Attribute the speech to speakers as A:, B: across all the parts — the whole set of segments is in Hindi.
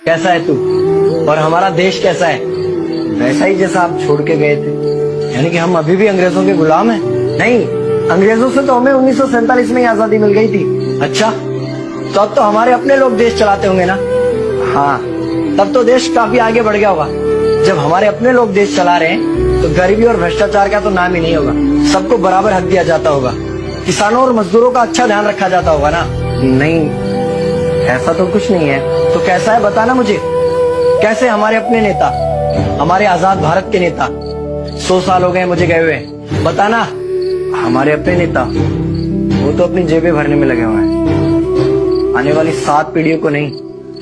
A: कैसा है तू और हमारा देश कैसा है? वैसा ही जैसा आप छोड़ के गए थे। यानी कि हम अभी भी अंग्रेजों के गुलाम हैं? नहीं, अंग्रेजों से तो हमें 1947 में ही आजादी मिल गई थी। अच्छा, तो अब तो हमारे अपने लोग देश चलाते होंगे ना? हाँ, तब तो देश काफी आगे बढ़ गया होगा। जब हमारे अपने लोग देश चला रहे हैं तो गरीबी और भ्रष्टाचार का तो नाम ही नहीं होगा। सबको बराबर हक दिया जाता होगा, किसानों और मजदूरों का अच्छा ध्यान रखा जाता होगा ना? नहीं, ऐसा तो कुछ नहीं है। तो कैसा है बताना मुझे। कैसे हमारे अपने नेता, हमारे आजाद भारत के नेता, 100 साल हो गए मुझे गए हुए, बताना। हमारे अपने नेता वो तो अपनी जेबें भरने में लगे हुए हैं। आने वाली 7 पीढ़ियों को नहीं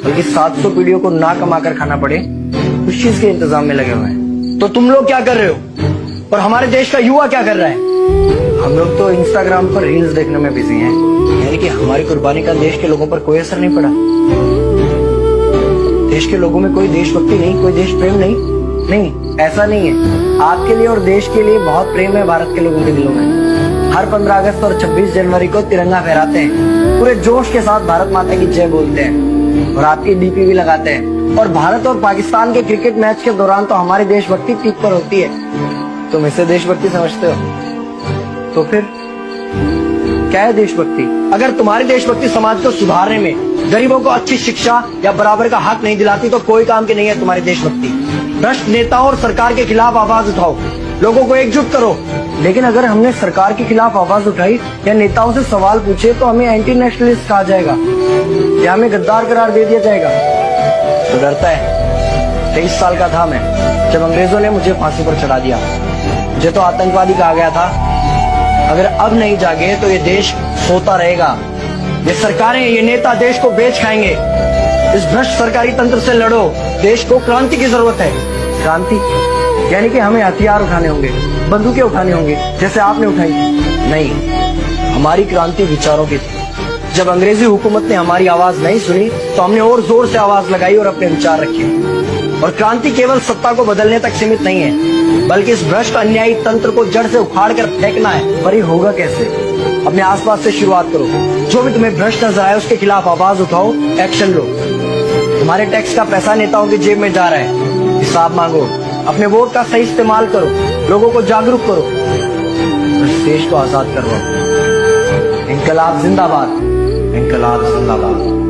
A: बल्कि 700 पीढ़ियों को ना कमा कर खाना पड़े उस चीज के इंतजाम में लगे हुए हैं। तो तुम लोग क्या कर रहे हो और हमारे देश का युवा क्या कर रहा है? हम लोग तो इंस्टाग्राम पर रील्स देखने में बिजी हैं। यानी कि हमारी कुर्बानी का देश के लोगों पर कोई असर नहीं पड़ा। देश के लोगों में कोई देशभक्ति नहीं, कोई देश प्रेम नहीं, ऐसा नहीं है। आपके लिए और देश के लिए बहुत प्रेम है भारत के लोगों के दिलों में। हर 15 अगस्त और 26 जनवरी को तिरंगा फहराते हैं, पूरे जोश के साथ भारत माता की जय बोलते हैं और आपकी डीपी भी लगाते हैं। और भारत और पाकिस्तान के क्रिकेट मैच के दौरान तो हमारी देशभक्ति पीक पर होती है। तुम इसे देशभक्ति समझते हो? तो फिर क्या है देशभक्ति? अगर तुम्हारी देशभक्ति समाज को सुधारने में, गरीबों को अच्छी शिक्षा या बराबर का हक नहीं दिलाती तो कोई काम की नहीं है तुम्हारी देशभक्ति। भ्रष्ट नेताओं और सरकार के खिलाफ आवाज उठाओ, लोगों को एकजुट करो। लेकिन अगर हमने सरकार के खिलाफ आवाज उठाई या नेताओं से सवाल पूछे तो हमें एंटी नेशनलिस्ट कहा जाएगा या हमें गद्दार करार दे दिया जाएगा। तो डरता है। 23 साल का था मैं जब अंग्रेजों ने मुझे फांसी पर चढ़ा दिया। मुझे तो आतंकवादी कहा गया था। अगर अब नहीं जागे तो ये देश सोता रहेगा। ये सरकारें, ये नेता देश को बेच खाएंगे। इस भ्रष्ट सरकारी तंत्र से लड़ो। देश को क्रांति की जरूरत है। क्रांति यानी कि हमें हथियार उठाने होंगे, बंदूकें उठानी होंगी जैसे आपने उठाई थी। नहीं, हमारी क्रांति विचारों की थी। जब अंग्रेजी हुकूमत ने हमारी आवाज नहीं सुनी तो हमने और जोर से आवाज लगाई और अपने विचार रखे। और क्रांति केवल सत्ता को बदलने तक सीमित नहीं है, बल्कि इस भ्रष्ट अन्यायी तंत्र को जड़ से उखाड़ कर फेंकना है। पर ये होगा कैसे? अपने आसपास से शुरुआत करो। जो भी तुम्हें भ्रष्ट नजर आए उसके खिलाफ आवाज उठाओ, एक्शन लो। तुम्हारे टैक्स का पैसा नेताओं की जेब में जा रहा है, हिसाब मांगो। अपने वोट का सही इस्तेमाल करो, लोगों को जागरूक करो, इस देश को आजाद करवाओ। इंकलाब जिंदाबाद, इंकलाब जिंदाबाद।